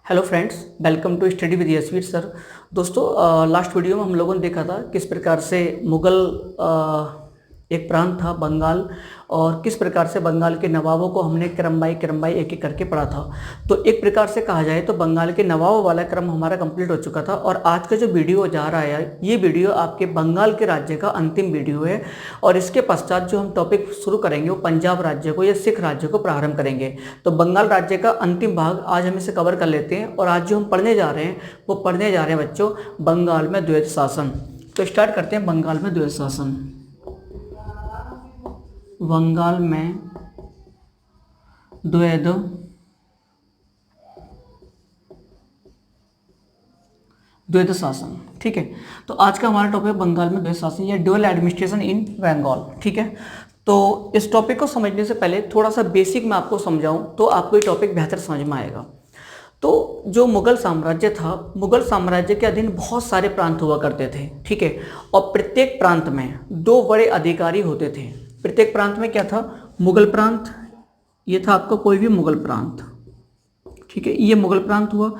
Hello friends, welcome to study with Yashveer sir. दोस्तों, last video में हम लोगों ने देखा था किस प्रकार से मुगल एक प्रांत था बंगाल, और किस प्रकार से बंगाल के नवाबों को हमने क्रम बाई एक एक करके पढ़ा था। तो एक प्रकार से कहा जाए तो बंगाल के नवाबों वाला क्रम हमारा कंप्लीट हो चुका था, और आज का जो वीडियो जा रहा है ये वीडियो आपके बंगाल के राज्य का अंतिम वीडियो है। और इसके पश्चात जो हम टॉपिक शुरू करेंगे वो पंजाब राज्य को या सिख राज्य को प्रारंभ करेंगे। तो बंगाल राज्य का अंतिम भाग आज हम इसे कवर कर लेते हैं, और आज जो हम पढ़ने जा रहे हैं वो पढ़ने जा रहे हैं बच्चों बंगाल में द्वैत शासन। तो स्टार्ट करते हैं बंगाल में द्वैत शासन। बंगाल में द्वैत शासन। ठीक है, तो आज का हमारा टॉपिक बंगाल में द्वैत शासन या ड्यूअल एडमिनिस्ट्रेशन इन बंगाल। ठीक है, तो इस टॉपिक को समझने से पहले थोड़ा सा बेसिक मैं आपको समझाऊं तो आपको ये टॉपिक बेहतर समझ में आएगा। तो जो मुगल साम्राज्य था, मुगल साम्राज्य के अधीन बहुत सारे प्रांत हुआ करते थे। ठीक है, और प्रत्येक प्रांत में दो बड़े अधिकारी होते थे। प्रत्येक प्रांत में क्या था? मुगल प्रांत, ये था आपका कोई भी मुगल प्रांत। ठीक है, ये मुगल प्रांत हुआ,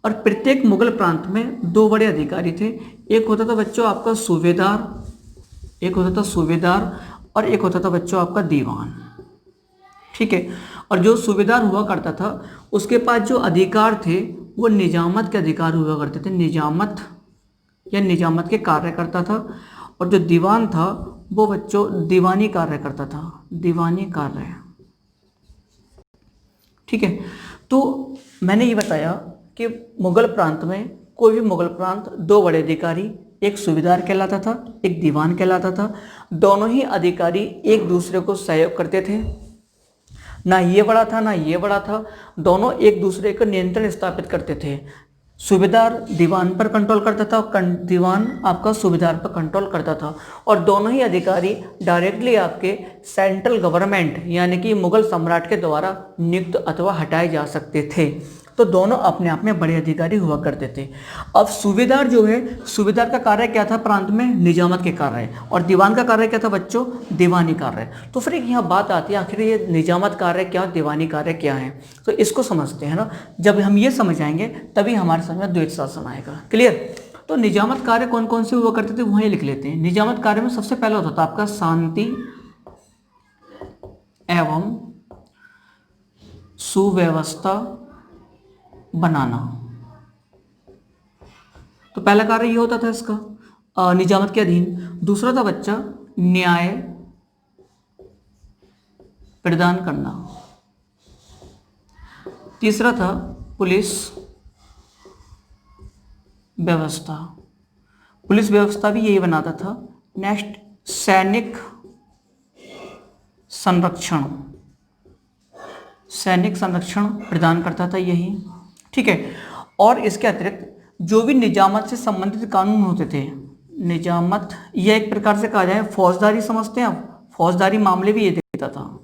और प्रत्येक मुगल प्रांत में दो बड़े अधिकारी थे। एक होता था बच्चों आपका सूबेदार, और एक होता था बच्चों आपका दीवान। ठीक है, और जो सूबेदार हुआ करता था उसके पास जो अधिकार थे वो निजामत के अधिकार हुआ करते थे। निजामत के कार्य करता था। और जो दीवान था वो बच्चों दीवानी कार्य करता था, दीवानी कार्य। ठीक है, तो मैंने ये बताया कि मुगल प्रांत में कोई भी मुगल प्रांत दो बड़े अधिकारी, एक सूबेदार कहलाता था, एक दीवान कहलाता था। दोनों ही अधिकारी एक दूसरे को सहयोग करते थे, ना ये बड़ा था ना ये बड़ा था। दोनों एक दूसरे का नियंत्रण स्थापित करते थे। सूबेदार दीवान पर कंट्रोल करता था और दीवान आपका सूबेदार पर कंट्रोल करता था। और दोनों ही अधिकारी डायरेक्टली आपके सेंट्रल गवर्नमेंट यानी कि मुगल सम्राट के द्वारा नियुक्त अथवा हटाए जा सकते थे। तो दोनों अपने आप में बड़े अधिकारी हुआ करते थे। अब सूबेदार जो है, सूबेदार का कार्य क्या था प्रांत में? निजामत के कार्य। और दीवान का कार्य क्या था बच्चों? दीवानी कार्य। तो फिर यहाँ बात आती है आखिर ये निजामत कार्य क्या, दीवानी कार्य क्या है? तो इसको समझते हैं ना। जब हम ये समझ आएंगे तभी हमारे समझ में द्वैत शासन आएगा। क्लियर? तो निजामत कार्य कौन कौन से हुआ करते थे वहीं लिख लेते हैं। निजामत कार्य में सबसे पहला होता था आपका शांति एवं सुव्यवस्था बनाना। तो पहला कार्य ये होता था इसका निजामत के अधीन। दूसरा था बच्चा न्याय प्रदान करना। तीसरा था पुलिस व्यवस्था। पुलिस व्यवस्था भी यही बनाता था। नेक्स्ट सैनिक संरक्षण, सैनिक संरक्षण प्रदान करता था यही। ठीक है, और इसके अतिरिक्त जो भी निजामत से संबंधित कानून होते थे, निजामत यह एक प्रकार से कहा जाए फौजदारी, समझते हैं आप? फौजदारी मामले भी ये देखता था,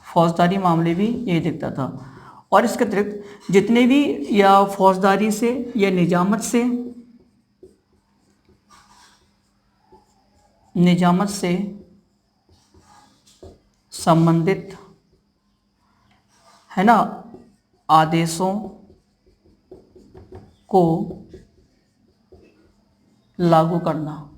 फौजदारी मामले भी यही देखता था। और इसके अतिरिक्त जितने भी या फौजदारी से या निजामत से संबंधित है ना आदेशों को लागू करना,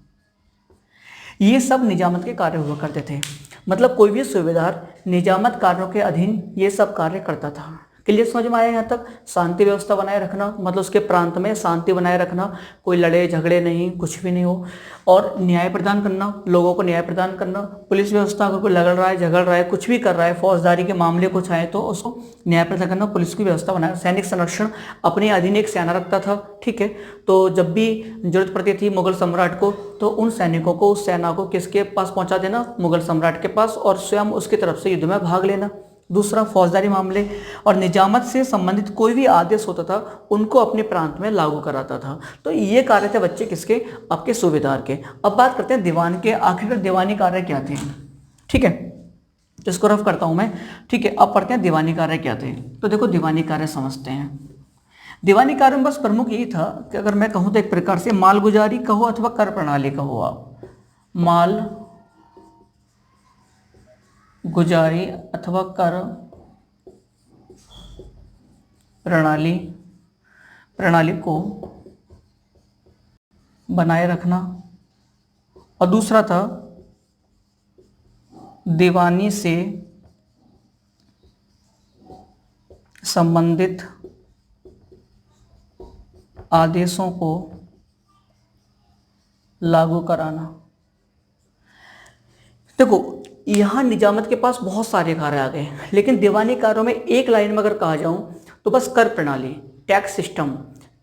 ये सब निजामत के कार्य हुआ करते थे। मतलब कोई भी सूबेदार निजामत कार्यों के अधीन ये सब कार्य करता था। क्लियर समझ में आया यहाँ तक? शांति व्यवस्था बनाए रखना मतलब उसके प्रांत में शांति बनाए रखना, कोई लड़े झगड़े नहीं, कुछ भी नहीं हो। और न्याय प्रदान करना, लोगों को न्याय प्रदान करना। पुलिस व्यवस्था, अगर कोई लड़ रहा है, झगड़ रहा है, कुछ भी कर रहा है, फौजदारी के मामले कुछ आए तो उसको न्याय प्रदान करना, पुलिस की व्यवस्था बनाना। सैनिक संरक्षण, अपने अधीन एक सेना रखता था। ठीक है, तो जब भी जरूरत पड़ती थी मुगल सम्राट को तो उन सैनिकों को, उस सेना को किसके पास पहुंचा देना? मुगल सम्राट के पास, और स्वयं उसकी तरफ से युद्ध में भाग लेना। दूसरा फौजदारी मामले और निजामत से संबंधित कोई भी आदेश होता था उनको अपने प्रांत में लागू कराता था। तो ये कार्य थे बच्चे किसके? आपके सूबेदार के। अब बात करते हैं दीवान के। आखिरकार दीवानी कार्य क्या थे? ठीक है, तो इसको रफ करता हूं मैं। ठीक है, अब पढ़ते हैं दीवानी कार्य क्या थे। तो देखो दीवानी कार्य समझते हैं। दीवानी कार्य में बस प्रमुख यही था कि अगर मैं कहूँ तो एक प्रकार से मालगुजारी कहो अथवा कर प्रणाली कहो, आप माल गुजारी अथवा कर प्रणाली प्रणाली को बनाए रखना, और दूसरा था दीवानी से संबंधित आदेशों को लागू कराना। देखो यहाँ निजामत के पास बहुत सारे कार्य आ गए, लेकिन दीवानी कार्यों में एक लाइन में अगर कहा जाऊं तो बस कर प्रणाली, टैक्स सिस्टम,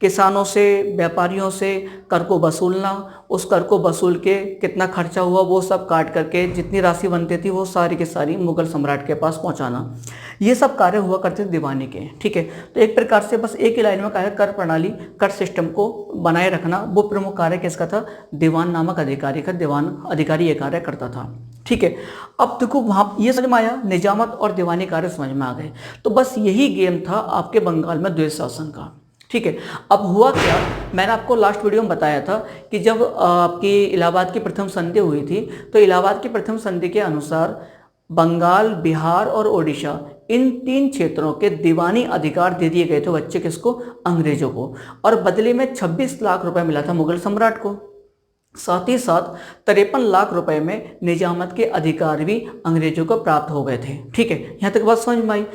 किसानों से व्यापारियों से कर को वसूलना, उस कर को वसूल के कितना खर्चा हुआ वो सब काट करके जितनी राशि बनती थी वो सारी की सारी मुगल सम्राट के पास पहुंचाना, ये सब कार्य हुआ करते थे दीवानी के। ठीक है, तो एक प्रकार से बस एक ही लाइन में कहा है कर प्रणाली, कर सिस्टम को बनाए रखना, वो प्रमुख कार्य किसका था? दीवान नामक अधिकारी का। दीवान अधिकारी ये कार्य करता था। ठीक है, अब देखो वहाँ ये समझ में आया, निजामत और दीवानी कार्य समझ में आ गए। तो बस यही गेम था आपके बंगाल में द्वैत शासन का। ठीक है, अब हुआ क्या, मैंने आपको लास्ट वीडियो में बताया था कि जब आपकी इलाहाबाद की प्रथम संधि हुई थी, तो इलाहाबाद की प्रथम संधि के अनुसार बंगाल, बिहार और ओडिशा, इन 3 क्षेत्रों के दीवानी अधिकार दे दिए गए थे बच्चे किसको? अंग्रेजों को, और बदले में 26 लाख रुपए मिला था मुगल सम्राट को। साथ ही साथ 53 लाख रुपए में निजामत के अधिकार भी अंग्रेजों को प्राप्त हो गए थे। ठीक है, यहाँ तक बात समझ में आई।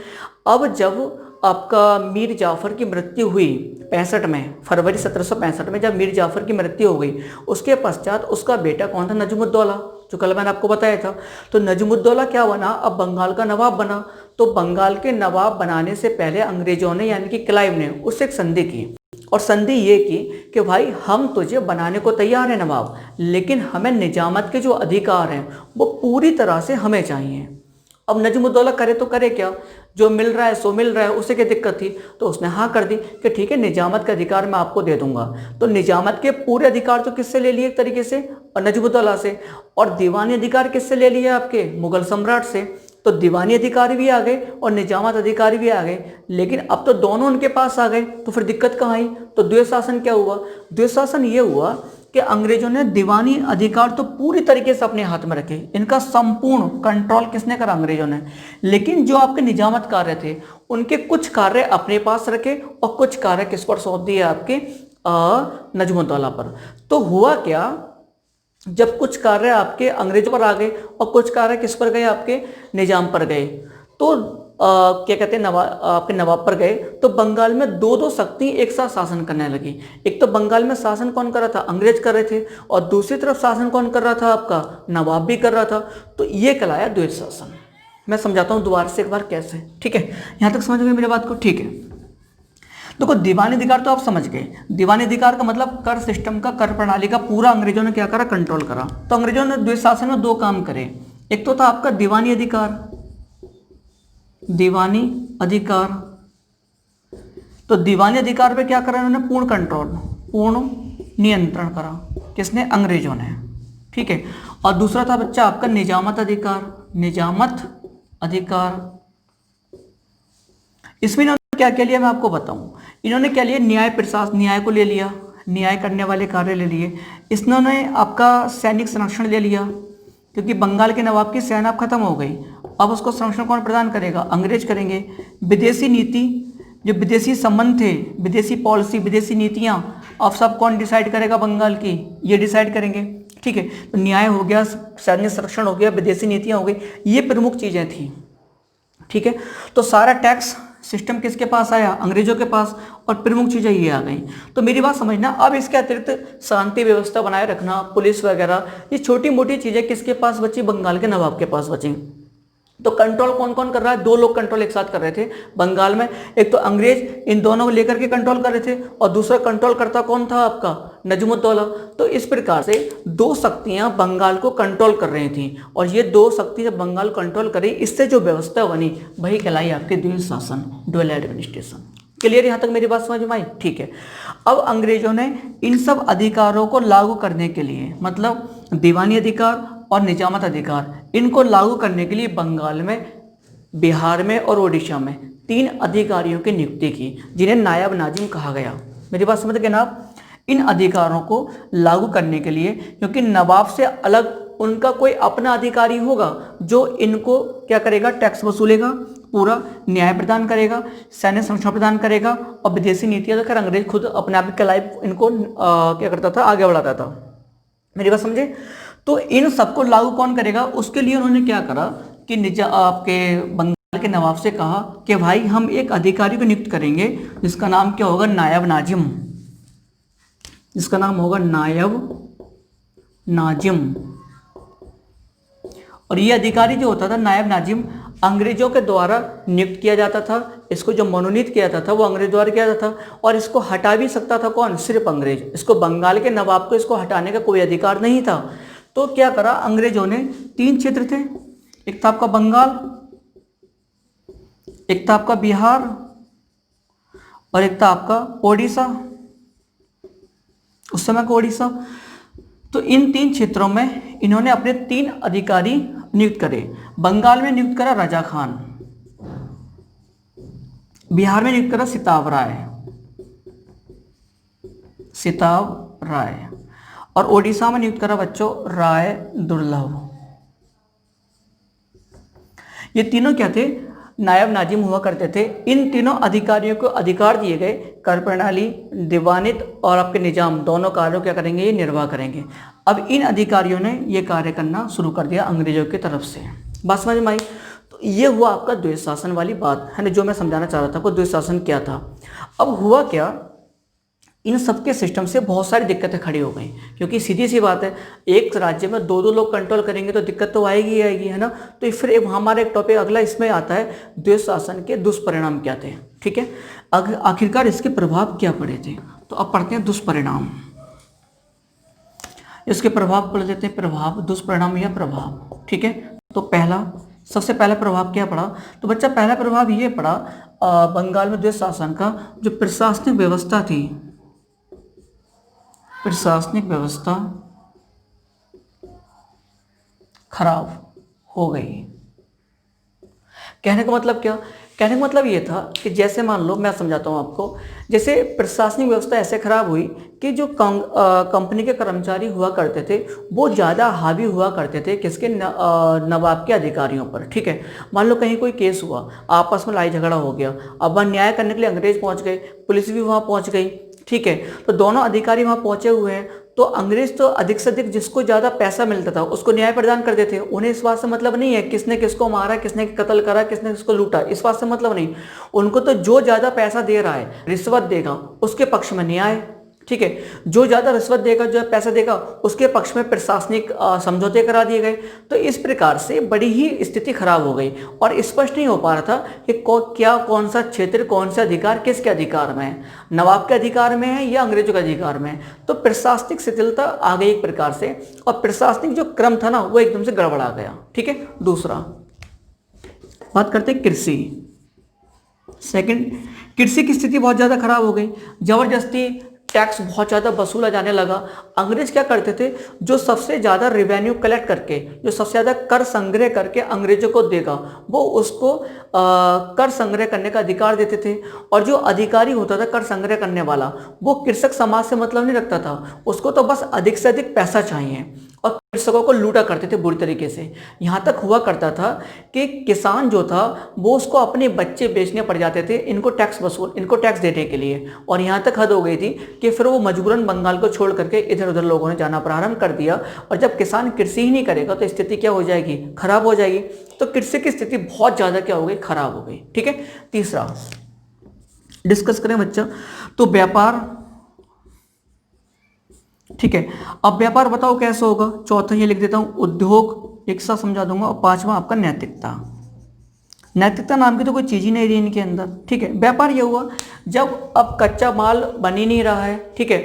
अब जब आपका मीर जाफर की मृत्यु हुई 65 में, फरवरी 1765 में जब मीर जाफर की मृत्यु हो गई, उसके पश्चात उसका बेटा कौन था? नजमुद्दौला, जो कल मैंने आपको बताया था। तो नजमुद्दौला क्या बना? अब बंगाल का नवाब बना। तो बंगाल के नवाब बनाने से पहले अंग्रेजों ने यानी कि क्लाइव ने उससे एक संधि की, और संधि ये की कि भाई हम तुझे बनाने को तैयार है नवाब, लेकिन हमें निजामत के जो अधिकार हैं वो पूरी तरह से हमें चाहिए। अब नजमुद्दौला करे तो करे क्या, जो मिल रहा है सो मिल रहा है, उसे क्या दिक्कत थी? तो उसने हाँ कर दी कि ठीक है, निजामत के अधिकार मैं आपको दे दूंगा। तो निजामत के पूरे अधिकार तो किससे ले लिए? एक तरीके से और नजमुद्दौला से, और दीवानी अधिकार किससे ले लिए? आपके मुगल सम्राट से। तो दीवानी अधिकारी भी आ गए और निजामत अधिकारी भी आ गए, लेकिन अब तो दोनों उनके पास आ गए, तो फिर दिक्कत कहाँ आई? तो द्वैत शासन क्या हुआ? द्वैत शासन ये हुआ कि अंग्रेजों ने दीवानी अधिकार तो पूरी तरीके से अपने हाथ में रखे, इनका संपूर्ण कंट्रोल किसने करा? अंग्रेजों ने। लेकिन जो आपके निजामत कार्य थे उनके कुछ कार्य अपने पास रखे और कुछ कार्य किस पर सौंप दिए? आपके नजमुद्दौला पर। तो हुआ क्या, जब कुछ कार्य आपके अंग्रेजों पर आ गए और कुछ कार्य किस पर गए? आपके निजाम पर गए। तो क्या कहते हैं, आपके नवाब पर गए, तो बंगाल में दो दो शक्ति एक साथ शासन करने लगी। एक तो बंगाल में शासन कौन कर रहा था? अंग्रेज कर रहे थे, और दूसरी तरफ शासन कौन कर रहा था? आपका नवाब भी कर रहा था। तो ये कहलाया द्वैत शासन। मैं समझाता हूँ दोबारा से एक बार कैसे। ठीक है, यहाँ तक समझ गए मेरी बात को? ठीक है, देखो दीवानी अधिकार तो आप समझ गए। दीवानी अधिकार का मतलब कर सिस्टम का, कर प्रणाली का पूरा अंग्रेजों ने क्या करा? कंट्रोल करा। तो अंग्रेजों ने द्वैत शासन में 2 काम करे। एक तो था आपका दीवानी अधिकार, दीवानी अधिकार। तो दीवानी अधिकार पे क्या करा इन्होंने? पूर्ण कंट्रोल, पूर्ण नियंत्रण करा। किसने? अंग्रेजों ने। ठीक है, और दूसरा था बच्चा आपका निजामत अधिकार। निजामत अधिकार, इसमें इन्होंने क्या क्या लिया मैं आपको बताऊं। इन्होंने क्या लिया? न्याय प्रशासन, न्याय को ले लिया, न्याय करने वाले कार्य ले लिए। इन्होंने आपका सैनिक संरक्षण ले लिया, क्योंकि बंगाल के नवाब की सेना अब खत्म हो गई, अब उसको संरक्षण कौन प्रदान करेगा? अंग्रेज करेंगे। विदेशी नीति, जो विदेशी संबंध थे, विदेशी पॉलिसी, विदेशी नीतियां, अब सब कौन डिसाइड करेगा? बंगाल की, ये डिसाइड करेंगे। ठीक है, तो न्याय हो गया, सैन्य संरक्षण हो गया, विदेशी नीतियां हो गई, ये प्रमुख चीजें थी। ठीक है, तो सारा टैक्स सिस्टम किसके पास आया? अंग्रेजों के पास, और प्रमुख चीजें ये आ गई। तो मेरी बात समझना, अब इसके अतिरिक्त शांति व्यवस्था बनाए रखना, पुलिस वगैरह, ये छोटी मोटी चीजें किसके पास बची? बंगाल के नवाब के पास बची। तो कंट्रोल कौन कौन कर रहा है? 2 लोग कंट्रोल एक साथ कर रहे थे बंगाल में। एक तो अंग्रेज इन दोनों को लेकर के कंट्रोल कर रहे थे, और दूसरा कंट्रोल करता कौन था? आपका नजमुद्दौला। तो इस प्रकार से 2 शक्तियां बंगाल को कंट्रोल कर रही थी, और ये 2 शक्ति जब बंगाल कंट्रोल करी, इससे जो व्यवस्था बनी वही कहलाई आपके द्वैत शासन, ड्यूअल एडमिनिस्ट्रेशन। क्लियर यहाँ तक मेरी बात समझ में आई? ठीक है, अब अंग्रेजों ने इन सब अधिकारों को लागू करने के लिए, मतलब दीवानी अधिकार और निजामत अधिकार, इनको लागू करने के लिए बंगाल में, बिहार में और ओडिशा में 3 अधिकारियों की नियुक्ति की, जिन्हें नायब नाजिम कहा गया। मेरी बात समझ गए ना आप? इन अधिकारों को लागू करने के लिए, क्योंकि नवाब से अलग उनका कोई अपना अधिकारी होगा जो इनको क्या करेगा? टैक्स वसूलेगा, पूरा न्याय प्रदान करेगा, सैन्य संरक्षण प्रदान करेगा और विदेशी नीतियां तो खैर अंग्रेज खुद अपने आप के लाइफ इनको क्या करता था, आगे बढ़ाता था। मेरी बात समझे? तो इन सबको लागू कौन करेगा? उसके लिए उन्होंने क्या करा कि आपके बंगाल के नवाब से कहा कि भाई हम एक अधिकारी को नियुक्त करेंगे जिसका नाम क्या होगा, नायब नाजिम, जिसका नाम होगा नायब नाजिम। और ये अधिकारी जो होता था नायब नाजिम अंग्रेजों के द्वारा नियुक्त किया जाता था। इसको जो मनोनीत किया जाता था वो अंग्रेज द्वारा किया जाता था और इसको हटा भी सकता था कौन? सिर्फ अंग्रेज। इसको बंगाल के नवाब को इसको हटाने का कोई अधिकार नहीं था। तो क्या करा अंग्रेजों ने, 3 क्षेत्र थे, एक था आपका बंगाल, एक था आपका बिहार और एक था आपका ओडिशा, उस समय का ओडिशा। तो इन 3 क्षेत्रों में इन्होंने अपने 3 अधिकारी नियुक्त करे। बंगाल में नियुक्त करा राजा खान, बिहार में नियुक्त करा सिताब राय और ओडिशा में नियुक्त करा बच्चों राय दुर्लभ। ये तीनों क्या थे? नायब नाजिम हुआ करते थे। इन तीनों अधिकारियों को अधिकार दिए गए कर प्रणाली, दीवानित और आपके निजाम दोनों कार्यों क्या करेंगे? ये निर्वाह करेंगे। अब इन अधिकारियों ने ये कार्य करना शुरू कर दिया अंग्रेजों की तरफ से। बात समझ में आई? तो ये हुआ आपका द्वैत शासन वाली बात है ना, जो मैं समझाना चाह रहा था आपको द्वैत शासन क्या था। अब हुआ क्या, इन सबके सिस्टम से बहुत सारी दिक्कतें खड़ी हो गई, क्योंकि सीधी सी बात है एक राज्य में 2 लोग कंट्रोल करेंगे तो दिक्कत तो आएगी ही आएगी, है ना। तो फिर हमारा एक टॉपिक अगला इसमें आता है द्वैत शासन के दुष्परिणाम क्या थे। ठीक है, आखिरकार इसके प्रभाव क्या पड़े थे। तो अब पढ़ते हैं दुष्परिणाम। इसके प्रभाव पढ़ लेते हैं, प्रभाव, दुष्परिणाम या प्रभाव। ठीक है, तो सबसे पहला प्रभाव क्या पड़ा? तो बच्चा पहला प्रभाव ये पड़ा बंगाल में द्वैत शासन का जो प्रशासनिक व्यवस्था थी, प्रशासनिक व्यवस्था खराब हो गई। कहने का मतलब क्या? कहने का मतलब ये था कि जैसे मान लो, मैं समझाता हूँ आपको, जैसे प्रशासनिक व्यवस्था ऐसे खराब हुई कि जो कंपनी के कर्मचारी हुआ करते थे वो ज़्यादा हावी हुआ करते थे किसके? नवाब के अधिकारियों पर। ठीक है, मान लो कहीं कोई केस हुआ, आपस में लड़ाई झगड़ा हो गया, अब वहाँ न्याय करने के लिए अंग्रेज पहुँच गए, पुलिस भी वहाँ पहुँच गई। ठीक है, तो दोनों अधिकारी वहाँ पहुँचे हुए हैं, तो अंग्रेज तो अधिक से अधिक जिसको ज़्यादा पैसा मिलता था उसको न्याय प्रदान कर देते। उन्हें इस बात से मतलब नहीं है किसने किसको मारा, किसने कत्ल करा, किसने किसको लूटा, इस बात से मतलब नहीं। उनको तो जो ज़्यादा पैसा दे रहा है, रिश्वत देगा, उसके पक्ष में न्याय। ठीक है, जो ज़्यादा रिश्वत देगा, जो पैसा देगा, उसके पक्ष में प्रशासनिक समझौते करा दिए गए। तो इस प्रकार से बड़ी ही स्थिति खराब हो गई और स्पष्ट नहीं हो पा रहा था कि कौन सा क्षेत्र, कौन सा अधिकार किसके अधिकार में है, नवाब के अधिकार में है या अंग्रेजों के अधिकार में है। तो प्रशासनिक शिथिलता आ गई एक प्रकार से और प्रशासनिक जो क्रम था ना वो एकदम से गड़बड़ा गया। ठीक है, दूसरा बात करते हैं कृषि। सेकंड, कृषि की स्थिति बहुत ज़्यादा खराब हो गई, जबरदस्ती टैक्स बहुत ज़्यादा वसूला जाने लगा। अंग्रेज क्या करते थे, जो सबसे ज़्यादा रेवेन्यू कलेक्ट करके, जो सबसे ज़्यादा कर संग्रह करके अंग्रेजों को देगा, वो उसको कर संग्रह करने का अधिकार देते थे। और जो अधिकारी होता था कर संग्रह करने वाला, वो कृषक समाज से मतलब नहीं रखता था, उसको तो बस अधिक से अधिक पैसा चाहिए और कृषकों को लूटा करते थे बुरी तरीके से। यहाँ तक हुआ करता था कि किसान जो था वो उसको अपने बच्चे बेचने पड़ जाते थे इनको टैक्स देने के लिए। और यहाँ तक हद हो गई थी कि फिर वो मजबूरन बंगाल को छोड़ करके इधर उधर लोगों ने जाना प्रारंभ कर दिया। और जब किसान कृषि ही नहीं करेगा तो स्थिति क्या हो जाएगी? खराब हो जाएगी। तो कृषि की स्थिति बहुत ज़्यादा क्या हो गई? खराब हो गई। ठीक है, तीसरा डिस्कस करें बच्चा, तो व्यापार। ठीक है, अब व्यापार बताओ कैसे होगा? चौथा ये लिख देता हूं, उद्योग, एक साथ समझा दूंगा। और पांचवा आपका नैतिकता। नैतिकता नाम की तो कोई चीज ही नहीं रही इनके अंदर। ठीक है, व्यापार ये हुआ जब अब कच्चा माल बन ही नहीं रहा है, ठीक है,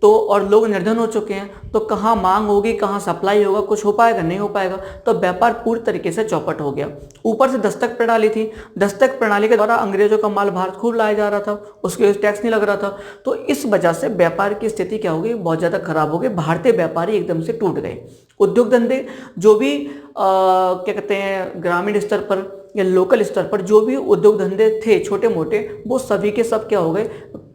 तो और लोग निर्धन हो चुके हैं, तो कहाँ मांग होगी, कहाँ सप्लाई होगा, कुछ हो पाएगा? नहीं हो पाएगा। तो व्यापार पूरी तरीके से चौपट हो गया। ऊपर से दस्तक प्रणाली थी, दस्तक प्रणाली के द्वारा अंग्रेजों का माल भारत खूब लाया जा रहा था, उसके टैक्स नहीं लग रहा था। तो इस वजह से व्यापार की स्थिति क्या हो गई? बहुत ज़्यादा खराब हो गई। भारतीय व्यापारी एकदम से टूट गए। उद्योग धंधे जो भी क्या कहते हैं ग्रामीण स्तर पर या लोकल स्तर पर जो भी उद्योग धंधे थे छोटे मोटे, वो सभी के सब क्या हो गए,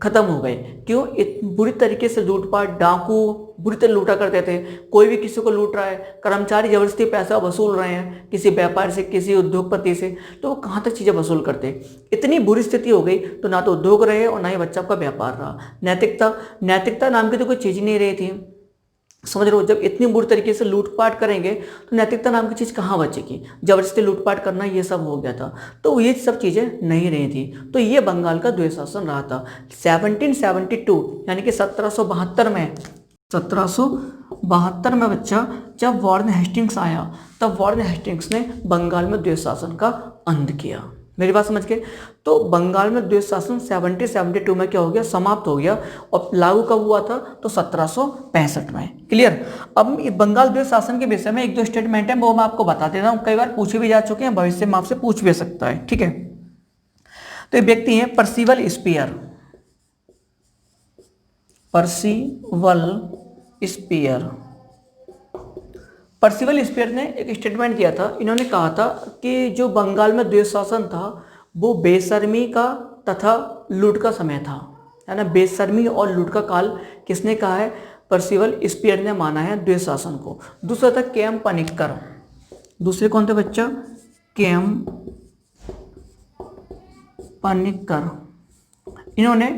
खत्म हो गए। क्यों? बुरी तरीके से लूटपाट, डाकू बुरी तरह लूटा करते थे। कोई भी किसी को लूट रहा है, कर्मचारी जबरदस्ती पैसा वसूल रहे हैं किसी व्यापारी से, किसी उद्योगपति से, तो वो कहाँ तक चीज़ें वसूल करते। इतनी बुरी स्थिति हो गई तो ना तो उद्योग रहे और ना ही बच्चा का व्यापार रहा। नैतिकता नाम की तो कोई चीज़ ही नहीं रही थी। समझ रहे हो? जब इतनी बुरी तरीके से लूटपाट करेंगे तो नैतिकता नाम की चीज़ कहाँ बचेगी। जबरदस्ती लूटपाट करना ये सब हो गया था, तो ये सब चीज़ें नहीं रही थी। तो ये बंगाल का द्वैत शासन रहा था। 1772 यानी कि 1772 में बच्चा जब वॉरेन हेस्टिंग्स आया, तब वॉरेन हेस्टिंग्स ने बंगाल में द्वैत शासन का अंत किया। मेरी बात समझ के? तो बंगाल में द्वैत शासन 1772 में क्या हो गया, समाप्त हो गया। और लागू कब हुआ था? तो 1765 में। क्लियर? अब बंगाल द्वैत शासन के विषय में एक दो स्टेटमेंट है, वो मैं आपको बता देता हूँ। कई बार पूछे भी जा चुके हैं, भविष्य में आपसे पूछ भी सकता है। ठीक है? तो ये व्यक्ति हैं पर्सिवल स्पीयर। पर्सिवल स्पीयर ने एक स्टेटमेंट दिया था। इन्होंने कहा था कि जो बंगाल में द्वैत शासन था वो बेशर्मी का तथा लूट का समय था, है ना। बेशर्मी और लूट का काल किसने कहा है? पर्सिवल स्पीयर ने माना है द्वैत शासन को। दूसरा था केएम पनिक्कर। दूसरे कौन थे बच्चा? केएम पनिक्कर। इन्होंने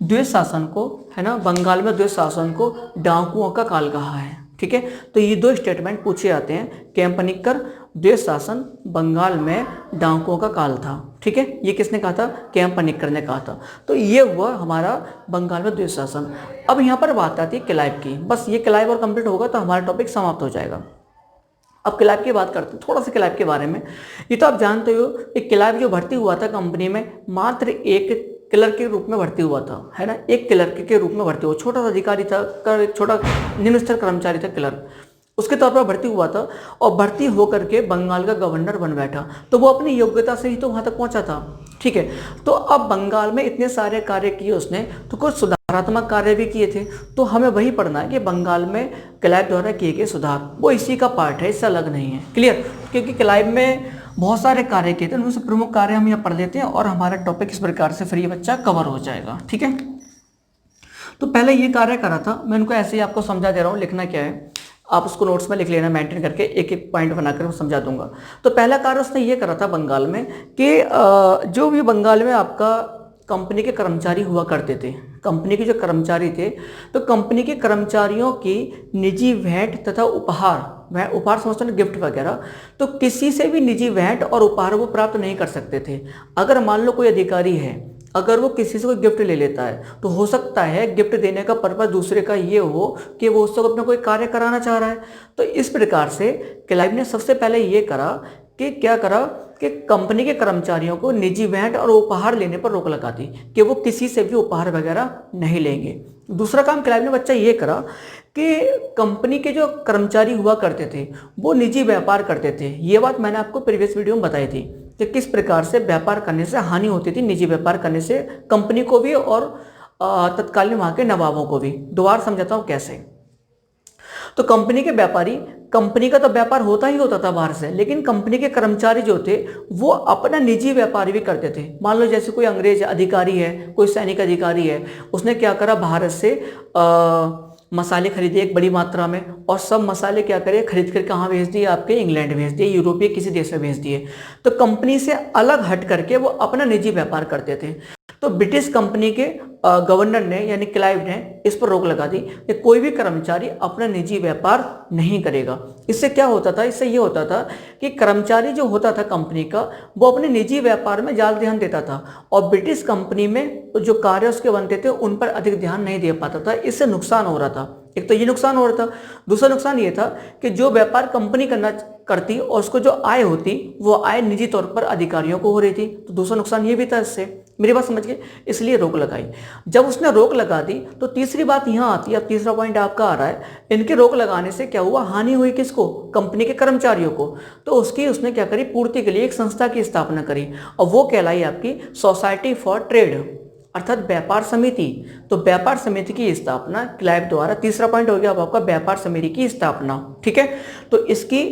द्वैत शासन को, है ना, बंगाल में द्वैत शासन को डाकुओं का काल कहा है। ठीक है? तो ये दो स्टेटमेंट पूछे जाते हैं। केएम पनिक्कर, द्वैत शासन बंगाल में डाकुओं का काल था। ठीक है? ये किसने कहा था? केएम पनिक्कर ने कहा था। तो ये हुआ हमारा बंगाल में द्वैत शासन। अब यहाँ पर बात आती है क्लाइव की। बस ये क्लाइव और कंप्लीट होगा तो हमारा टॉपिक समाप्त हो जाएगा। अब क्लाइव की बात करते हैं थोड़ा सा क्लाइव के बारे में। ये तो आप जानते हो, एक क्लाइव जो भर्ती हुआ था कंपनी में, मात्र एक क्लर्क के रूप में भर्ती हुआ था, है ना। एक क्लर्क के रूप में भर्ती हुआ, छोटा सा अधिकारी था, एक छोटा निम्न स्तर कर्मचारी था क्लर्क, उसके तौर पर भर्ती हुआ था। और भर्ती होकर के बंगाल का गवर्नर बन बैठा। तो वो अपनी योग्यता से ही तो वहाँ तक पहुँचा था। ठीक है? तो अब बंगाल में इतने सारे कार्य किए उसने, तो कुछ सुधारात्मक कार्य भी किए थे। तो हमें वही पढ़ना है कि बंगाल में क्लाइव द्वारा किए गए सुधार, वो इसी का पार्ट है, इससे अलग नहीं है। क्लियर? क्योंकि क्लाइव में बहुत सारे कार्य किए थे, उनमें से प्रमुख कार्य हम यहाँ पढ़ लेते हैं और हमारा टॉपिक इस प्रकार से फ्री बच्चा कवर हो जाएगा। ठीक है? तो पहले ये कार्य करा था, मैं उनको ऐसे ही आपको समझा दे रहा हूँ। लिखना क्या है आप उसको नोट्स में लिख लेना, मेंटेन करके एक एक पॉइंट बनाकर मैं समझा दूंगा। तो पहला कार्य उसने ये करा था बंगाल में कि जो भी बंगाल में आपका कंपनी के कर्मचारी हुआ करते थे, कंपनी के जो कर्मचारी थे, तो कंपनी के कर्मचारियों की निजी भेंट तथा उपहार, वह उपहार समझते हैं गिफ्ट वगैरह, तो किसी से भी निजी भेंट और उपहार वो प्राप्त नहीं कर सकते थे। अगर मान लो कोई अधिकारी है, अगर वो किसी से कोई गिफ्ट ले लेता है, तो हो सकता है गिफ्ट देने का पर्पस दूसरे का ये हो कि वो उससे अपना कोई कार्य कराना चाह रहा है। तो इस प्रकार से क्लाइव ने सबसे पहले ये करा कि क्या करा कि कंपनी के कर्मचारियों को निजी भेंट और उपहार लेने पर रोक लगा दी कि वो किसी से भी उपहार वगैरह नहीं लेंगे। दूसरा काम क्लाइव ने बच्चा ये करा कि कंपनी के जो कर्मचारी हुआ करते थे वो निजी व्यापार करते थे। ये बात मैंने आपको प्रीवियस वीडियो में बताई थी कि किस प्रकार से व्यापार करने से हानि होती थी, निजी व्यापार करने से कंपनी को भी और तत्कालीन वहाँ के नवाबों को भी। दोबारा समझाता हूँ कैसे। तो कंपनी के व्यापारी, कंपनी का तो व्यापार होता ही होता था बाहर से, लेकिन कंपनी के कर्मचारी जो थे वो अपना निजी व्यापार भी करते थे। मान लो जैसे कोई अंग्रेज अधिकारी है, कोई सैनिक अधिकारी है, उसने क्या करा, भारत से मसाले खरीदे एक बड़ी मात्रा में, और सब मसाले क्या करे, खरीद कर कहाँ भेज दिए, आपके इंग्लैंड भेज दिए, यूरोपीय किसी देश में भेज दिए। तो कंपनी से अलग हट करके वो अपना निजी व्यापार करते थे। तो ब्रिटिश कंपनी के गवर्नर ने यानी क्लाइव ने इस पर रोक लगा दी कि कोई भी कर्मचारी अपना निजी व्यापार नहीं करेगा। इससे क्या होता था, इससे ये होता था कि कर्मचारी जो होता था कंपनी का, वो अपने निजी व्यापार में ज़्यादा ध्यान देता था और ब्रिटिश कंपनी में जो कार्य उसके बनते थे उन पर अधिक ध्यान नहीं दे पाता था। इससे नुकसान हो रहा था। एक तो ये नुकसान हो रहा था, दूसरा नुकसान ये था कि जो व्यापार कंपनी करती और उसको जो आय होती वो आय निजी तौर पर अधिकारियों को हो रही थी। तो दूसरा नुकसान ये भी था इससे। मेरी बात समझ गए? इसलिए रोक लगाई। जब उसने रोक लगा दी तो तीसरी बात यहाँ आती है, अब तीसरा पॉइंट आपका आ रहा है। इनके रोक लगाने से क्या हुआ, हानि हुई किसको, कंपनी के कर्मचारियों को। तो उसने क्या करी, पूर्ति के लिए एक संस्था की स्थापना करी और वो कहलाई आपकी सोसाइटी फॉर ट्रेड, अर्थात व्यापार समिति। तो व्यापार समिति की स्थापना क्लाइव द्वारा, तीसरा पॉइंट हो गया अब आपका व्यापार समिति की स्थापना। ठीक है? तो इसकी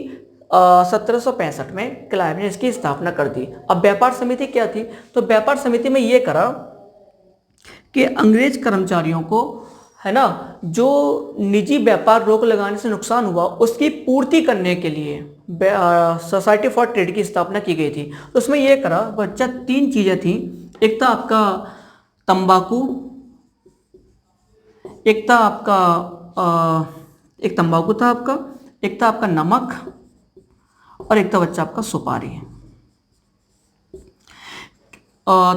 1765 में क्लाइव ने इसकी स्थापना कर दी। अब व्यापार समिति क्या थी? तो व्यापार समिति में ये करा कि अंग्रेज कर्मचारियों को, है ना, जो निजी व्यापार रोक लगाने से नुकसान हुआ उसकी पूर्ति करने के लिए सोसाइटी फॉर ट्रेड की स्थापना की गई थी। तो उसमें यह करा बच्चा, 3 चीज़ें थी। एक था आपका तंबाकू, एक था आपका एक तंबाकू था आपका, एक था आपका नमक, और एक था बच्चा आपका सुपारी।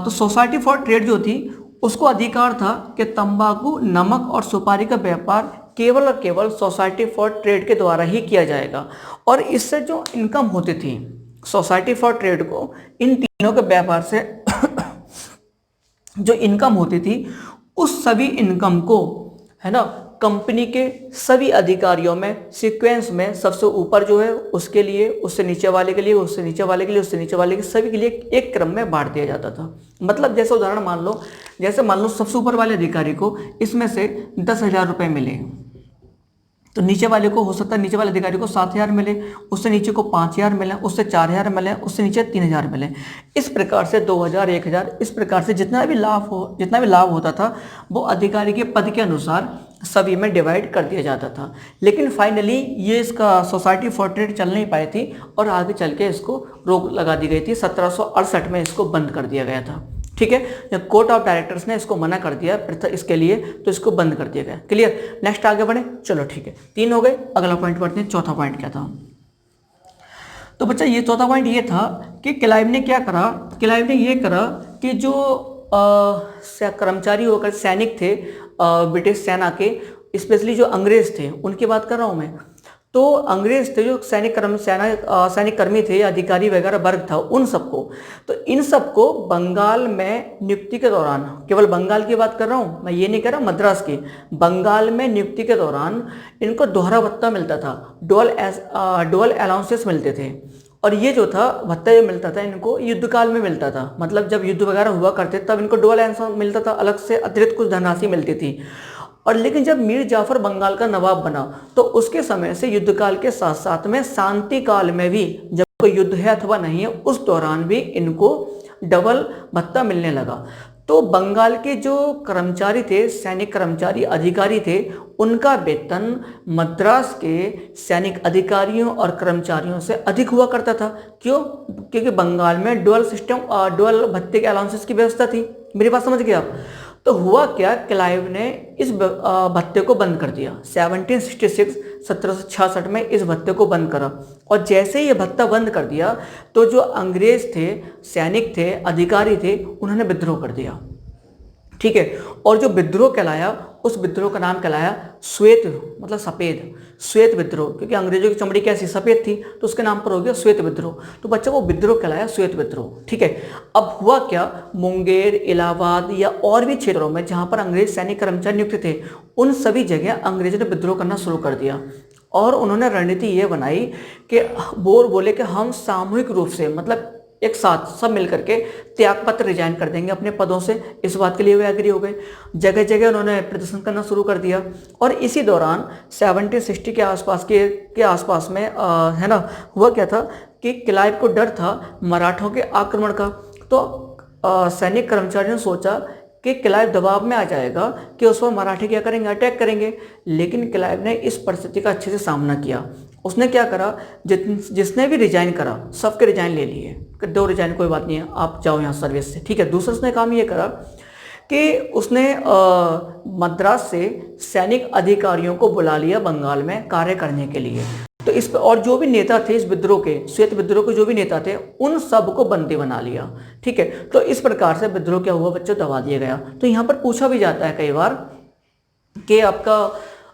तो सोसाइटी फॉर ट्रेड जो थी उसको अधिकार था कि तंबाकू, नमक और सुपारी का व्यापार केवल और केवल सोसाइटी फॉर ट्रेड के द्वारा ही किया जाएगा। और इससे जो इनकम होती थी सोसाइटी फॉर ट्रेड को, इन तीनों के व्यापार से जो इनकम होती थी उस सभी इनकम को, है ना, कंपनी के सभी अधिकारियों में सीक्वेंस में सबसे ऊपर जो है उसके लिए, उससे नीचे वाले के लिए, उससे नीचे वाले के लिए, उससे नीचे वाले के, सभी के लिए एक क्रम में बांट दिया जाता था। मतलब जैसे उदाहरण मान लो, जैसे मान लो सबसे ऊपर वाले अधिकारी को इसमें से 10,000 रुपये मिले, तो नीचे वाले को हो सकता है, नीचे वाले अधिकारी को 7,000 मिले, उससे नीचे को 5,000 मिले, उससे 4,000 मिले, उससे नीचे 3,000 मिले। इस प्रकार से 2,000, 1,000, इस प्रकार से जितना भी लाभ होता था वो अधिकारी के पद के अनुसार सभी में डिवाइड कर दिया जाता था। लेकिन फाइनली ये इसका सोसाइटी फॉर ट्रेड चल नहीं पाई थी और आगे चल के इसको रोक लगा दी गई थी। 1768 में इसको बंद कर दिया गया था। ठीक है, जब कोर्ट ऑफ डायरेक्टर्स ने इसको मना कर दिया इसके लिए, तो इसको बंद कर दिया गया। क्लियर? नेक्स्ट आगे बढ़े, चलो ठीक है, 3 हो गए। अगला पॉइंट पढ़ते हैं। चौथा पॉइंट क्या था? तो बच्चा ये चौथा पॉइंट ये था कि क्लाइव ने क्या करा, क्लाइव ने ये करा कि जो कर्मचारी होकर सैनिक थे ब्रिटिश सेना के, स्पेशली जो अंग्रेज थे उनकी बात कर रहा हूँ मैं, तो अंग्रेज थे जो सैनिक कर्मी थे, अधिकारी वगैरह वर्ग था, उन सबको, तो इन सबको बंगाल में नियुक्ति के दौरान, केवल बंगाल की बात कर रहा हूँ मैं, ये नहीं कह रहा मद्रास की, बंगाल में नियुक्ति के दौरान इनको दोहरा भत्ता मिलता था, डुअल अलाउंसेस मिलते थे। और ये जो था भत्ता जो मिलता था इनको युद्धकाल में मिलता था, मतलब जब युद्ध वगैरह हुआ करते तब इनको डुअल अलाउंस मिलता था, अलग से अतिरिक्त कुछ धनराशि मिलती थी। और लेकिन जब मीर जाफर बंगाल का नवाब बना तो उसके समय से युद्धकाल के साथ साथ में शांति काल में भी, जब कोई युद्ध है अथवा नहीं है, उस दौरान भी इनको डबल भत्ता मिलने लगा। तो बंगाल के जो कर्मचारी थे, सैनिक कर्मचारी अधिकारी थे, उनका वेतन मद्रास के सैनिक अधिकारियों और कर्मचारियों से अधिक हुआ करता था। क्यों? क्योंकि बंगाल में डुअल भत्ते के अलाउंसेस की व्यवस्था थी। मेरी बात समझ गए आप? तो हुआ क्या, क्लाइव ने इस भत्ते को बंद कर दिया। 1766 में इस भत्ते को बंद करा, और जैसे ही ये भत्ता बंद कर दिया तो जो अंग्रेज थे, सैनिक थे, अधिकारी थे, उन्होंने विद्रोह कर दिया। ठीक है, और जो विद्रोह कहलाया, उस विद्रोह का नाम कहलाया श्वेत, मतलब सफ़ेद, श्वेत विद्रोह, क्योंकि अंग्रेजों की चमड़ी कैसी सफ़ेद थी तो उसके नाम पर हो गया श्वेत विद्रोह। तो बच्चा वो विद्रोह कहलाया श्वेत विद्रोह। ठीक है, अब हुआ क्या, मुंगेर, इलाहाबाद या और भी क्षेत्रों में जहाँ पर अंग्रेज सैनिक कर्मचारी नियुक्त थे, उन सभी जगह अंग्रेजों ने विद्रोह करना शुरू कर दिया। और उन्होंने रणनीति ये बनाई कि बोले कि हम सामूहिक रूप से, मतलब एक साथ सब मिलकर के त्यागपत्र रिजाइन कर देंगे अपने पदों से। इस बात के लिए वे एग्री हो गए। जगह जगह उन्होंने प्रदर्शन करना शुरू कर दिया। और इसी दौरान 1760 के आसपास में है ना, हुआ क्या था कि क्लाइव को डर था मराठों के आक्रमण का। तो सैनिक कर्मचारियों ने सोचा कि क्लाइव दबाव में आ जाएगा कि उस पर मराठी क्या करेंगे, अटैक करेंगे। लेकिन क्लाइव ने इस परिस्थिति का अच्छे से सामना किया। उसने क्या करा, जिसने भी रिजाइन करा सबके रिजाइन ले लिए, 2 रिजाइन कोई बात नहीं है, आप जाओ यहाँ सर्विस से। ठीक है, दूसरा उसने काम ये करा कि उसने मद्रास से सैनिक अधिकारियों को बुला लिया बंगाल में कार्य करने के लिए। तो इस पर, और जो भी नेता थे इस विद्रोह के, श्वेत विद्रोह के जो भी नेता थे, उन सबको बंदी बना लिया। ठीक है, तो इस प्रकार से विद्रोह क्या हुआ बच्चों, दबा दिया गया। तो यहाँ पर पूछा भी जाता है कई बार कि आपका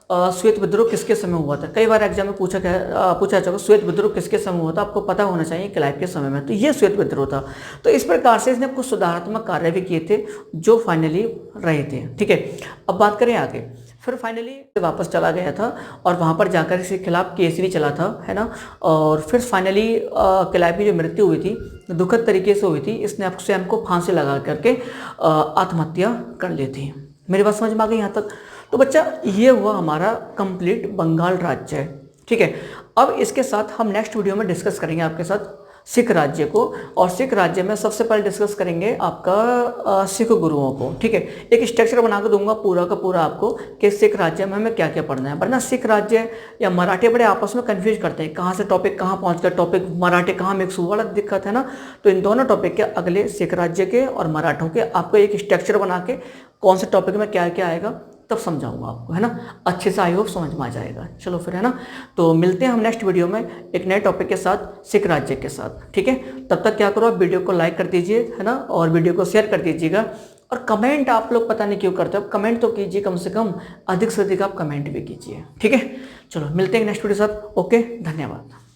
श्वेत विद्रोह किसके समय हुआ था। कई बार एग्जाम में पूछा जाएगा श्वेत विद्रोह किसके समय हुआ था, आपको पता होना चाहिए क्लाइव के समय में। तो ये श्वेत विद्रोह था। तो इस प्रकार से इसने कुछ सुधारात्मक कार्य भी किए थे जो फाइनली रहे थे। ठीक है, अब बात करें आगे। फिर फाइनली वापस चला गया था और वहाँ पर जाकर इसके खिलाफ केस भी चला था, है ना। और फिर फाइनली क्लाइव की जो मृत्यु हुई थी दुखद तरीके से हुई थी। इसने अब स्वयं को फांसी लगा करके आत्महत्या कर ली थी। मेरी बात समझ में आ गई यहाँ तक? तो बच्चा ये हुआ हमारा कंप्लीट बंगाल राज्य। ठीक है, अब इसके साथ हम नेक्स्ट वीडियो में डिस्कस करेंगे आपके साथ सिख राज्य को, और सिख राज्य में सबसे पहले डिस्कस करेंगे आपका सिख गुरुओं को। ठीक है, एक स्ट्रक्चर बना के दूंगा पूरा का पूरा आपको कि सिख राज्य में हमें क्या क्या पढ़ना है, वरना सिख राज्य या मराठे बड़े आपस में कंफ्यूज करते हैं, कहाँ से टॉपिक कहाँ पहुँच गया, टॉपिक मराठे कहाँ मिक्स हुआ, वाला दिक्कत है ना। तो इन दोनों टॉपिक के अगले सिख राज्य के और मराठों के आपको एक स्ट्रक्चर बना के कौन से टॉपिक में क्या क्या आएगा तब समझाऊंगा आपको, है ना। अच्छे से आई होप समझ में आ जाएगा। चलो फिर, है ना। तो मिलते हैं हम नेक्स्ट वीडियो में एक नए टॉपिक के साथ, सिख राज्य के साथ। ठीक है, तब तक क्या करो, आप वीडियो को लाइक कर दीजिए, है ना, और वीडियो को शेयर कर दीजिएगा। और कमेंट आप लोग पता नहीं क्यों करते हो, कमेंट तो कीजिए, कम से कम अधिक से अधिक आप कमेंट भी कीजिए। ठीक है, चलो मिलते हैं नेक्स्ट वीडियो के साथ। ओके, धन्यवाद।